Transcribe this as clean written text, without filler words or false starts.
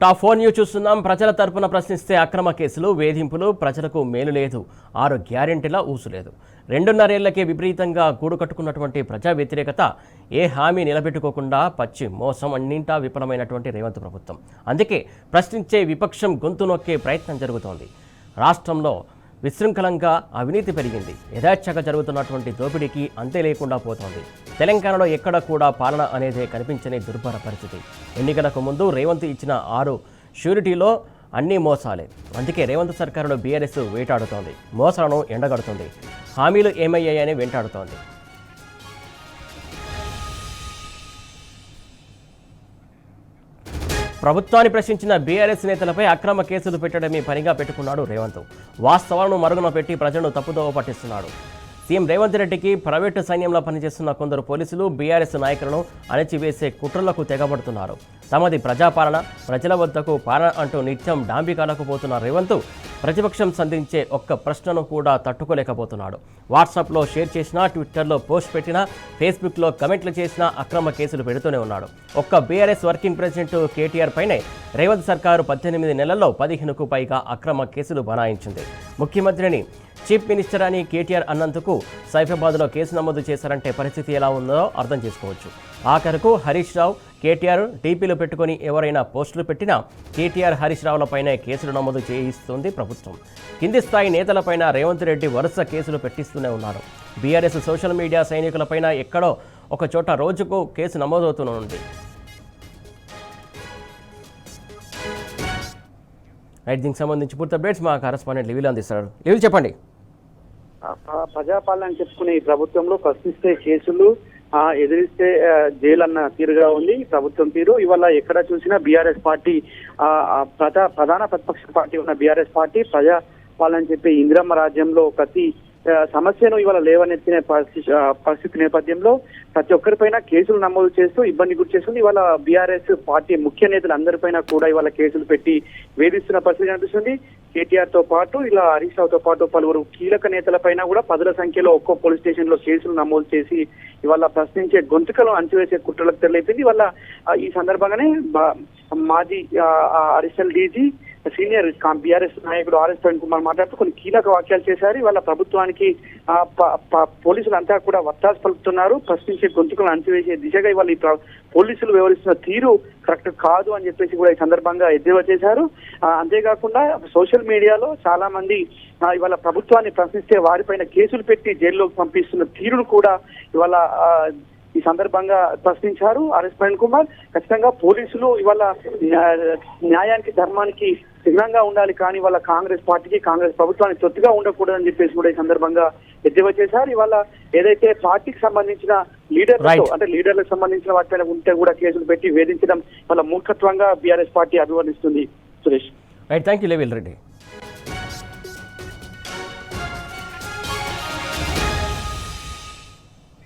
Top 4 news చూస్తున్నాం. ప్రజల తరపున ప్రశ్నిస్తే అక్రమ కేసులు, వేధింపులు, ప్రజలకు మేలు లేదు, 6 గ్యారెంటీల ఊసు లేదు. 2.5 ఏళ్లకే విపరీతంగా గూడు కట్టుకున్నటువంటి ప్రజా వ్యతిరేకత, ఏ హామీ నిలబెట్టుకోకుండా పచ్చి మోసం అన్నింటా విఫలమైనటువంటి రేవంత్ ప్రభుత్వం. అందుకే ప్రశ్నించే విపక్షం గొంతు నొక్కే ప్రయత్నం జరుగుతోంది. రాష్ట్రంలో విశృంఖలంగా అవినీతి పెరిగింది. యథేచ్ఛగా జరుగుతున్నటువంటి దోపిడీకి అంతే లేకుండా పోతోంది. తెలంగాణలో ఎక్కడ కూడా పాలన అనేదే కనిపించని దుర్భర పరిస్థితి. ఎన్నికలకు ముందు రేవంత్ ఇచ్చిన 6 ష్యూరిటీలో అన్నీ మోసాలే. అందుకే రేవంత్ సర్కారులో బీఆర్ఎస్ వేటాడుతోంది, మోసాలను ఎండగడుతుంది, హామీలు ఏమయ్యాయని వెంటాడుతోంది. ప్రభుత్వాన్ని ప్రశ్నించిన బీఆర్ఎస్ నేతలపై అక్రమ కేసులు పెట్టడమే పనిగా పెట్టుకున్నాడు రేవంత్. వాస్తవాలను మరుగున పెట్టి ప్రజలను తప్పుదోవ పట్టిస్తున్నాడు. సీఎం రేవంత్ రెడ్డికి ప్రైవేటు సైన్యంలో పనిచేస్తున్న కొందరు పోలీసులు బీఆర్ఎస్ నాయకులను అణచివేసే కుట్రలకు తెగబడుతున్నారు. తమది ప్రజాపాలన, ప్రజల వద్దకు పాలన అంటూ నిత్యం డాంబికాలకు పోతున్న రేవంత్ ప్రతిపక్షం సంధించే ఒక్క ప్రశ్నను కూడా తట్టుకోలేకపోతున్నాడు. వాట్సాప్లో షేర్ చేసినా, ట్విట్టర్లో పోస్ట్ పెట్టినా, ఫేస్బుక్లో కమెంట్లు చేసినా అక్రమ కేసులు పెడుతూనే ఉన్నాడు. ఒక్క బీఆర్ఎస్ వర్కింగ్ ప్రెసిడెంట్ కేటీఆర్ పైనే రేవంత్ సర్కారు 18 నెలల్లో 15కు పైగా అక్రమ కేసులు బనాయించింది. ముఖ్యమంత్రిని చీఫ్ మినిస్టర్ అని కేటీఆర్ అన్నందుకు సైఫాబాద్లో కేసు నమోదు చేశారంటే పరిస్థితి ఎలా ఉందో అర్థం చేసుకోవచ్చు. ఆఖరకు హరీష్ రావు, కేటీఆర్ డీపీలు పెట్టుకుని ఎవరైనా పోస్టులు పెట్టినా కేటీఆర్, హరీష్ రావులపైనే కేసులు నమోదు చేయిస్తుంది ప్రభుత్వం. కింది స్థాయి నేతలపైన రేవంత్ రెడ్డి వరుస కేసులు పెట్టిస్తూనే ఉన్నారు. బీఆర్ఎస్ సోషల్ మీడియా సైనికులపైన ఎక్కడో ఒక చోట రోజుకు కేసు నమోదవుతూనే దీనికి సంబంధించి పూర్తి అప్డేట్స్ మా కరెస్పాండెంట్ లివిల్ అందిస్తారు. లివిల్ చెప్పండి. ప్రజాపాలన చెప్పుకునే ఈ ప్రభుత్వంలో ప్రశ్నిస్తే కేసులు, ఎదిరిస్తే జైలు అన్న తీరుగా ఉంది ప్రభుత్వం తీరు. ఇవాళ ఎక్కడ చూసినా బీఆర్ఎస్ పార్టీ, ప్రధాన ప్రతిపక్ష పార్టీ ఉన్న బీఆర్ఎస్ పార్టీ ప్రజాపాలన చెప్పే ఇందిరమ్మ రాజ్యంలో ప్రతి సమస్యను ఇవాళ లేవనెత్తిన పరిస్థితి నేపథ్యంలో ప్రతి ఒక్కరిపైన కేసులు నమోదు చేస్తూ ఇబ్బంది గురి చేస్తుంది. ఇవాళ బీఆర్ఎస్ పార్టీ ముఖ్య నేతలు అందరిపైన కూడా ఇవాళ కేసులు పెట్టి వేధిస్తున్న పరిస్థితి కనిపిస్తుంది. కేటీఆర్ తో పాటు ఇలా హరీష్ రావుతో పాటు పలువురు కీలక నేతలపైన కూడా 10ల సంఖ్యలో ఒక్కో పోలీస్ స్టేషన్ లో కేసులు నమోదు చేసి ఇవాళ ప్రశ్నించే గొంతుకలు అంచివేసే కుట్రలకు తెరలేపింది. ఇవాళ ఈ సందర్భంగానే మాజీ అడిషనల్ డీజీ, సీనియర్ బీఆర్ఎస్ నాయకుడు ఆర్ఎస్ ప్రవీణ్ కుమార్ మాట్లాడుతూ కొన్ని కీలక వ్యాఖ్యలు చేశారు. ఇవాళ ప్రభుత్వానికి పోలీసులు అంతా కూడా వత్తాసు పలుకుతున్నారు. ప్రశ్నించే గొంతుకులను అంచివేసే దిశగా ఇవాళ ఈ పోలీసులు వ్యవహరిస్తున్న తీరు కరెక్ట్ కాదు అని చెప్పేసి కూడా ఈ సందర్భంగా ఎద్దేవా చేశారు. అంతేకాకుండా సోషల్ మీడియాలో చాలా మంది ఇవాళ ప్రభుత్వాన్ని ప్రశ్నిస్తే వారిపైన కేసులు పెట్టి జైల్లోకి పంపిస్తున్న తీరును కూడా ఇవాళ ఈ సందర్భంగా ప్రశ్నించారు ఆర్ఎస్ ప్రవీణ్ కుమార్. ఖచ్చితంగా పోలీసులు ఇవాళ న్యాయానికి, ధర్మానికి సిద్ధంగా ఉండాలి, కానీ ఇవాళ కాంగ్రెస్ పార్టీకి, కాంగ్రెస్ ప్రభుత్వానికి తొత్తుగా ఉండకూడదని చెప్పేసి కూడా ఈ సందర్భంగా ఎద్దేవా చేశారు. ఇవాళ ఏదైతే పార్టీకి సంబంధించిన లీడర్లకు సంబంధించిన వాటిపైన ఉంటే కూడా కేసులు పెట్టి వేధించడం వాళ్ళ మూర్ఖత్వంగా బీఆర్ఎస్ పార్టీ అభివర్ణిస్తుంది. సురేష్. థ్యాంక్ యూ లెవిల్ రెడ్డి.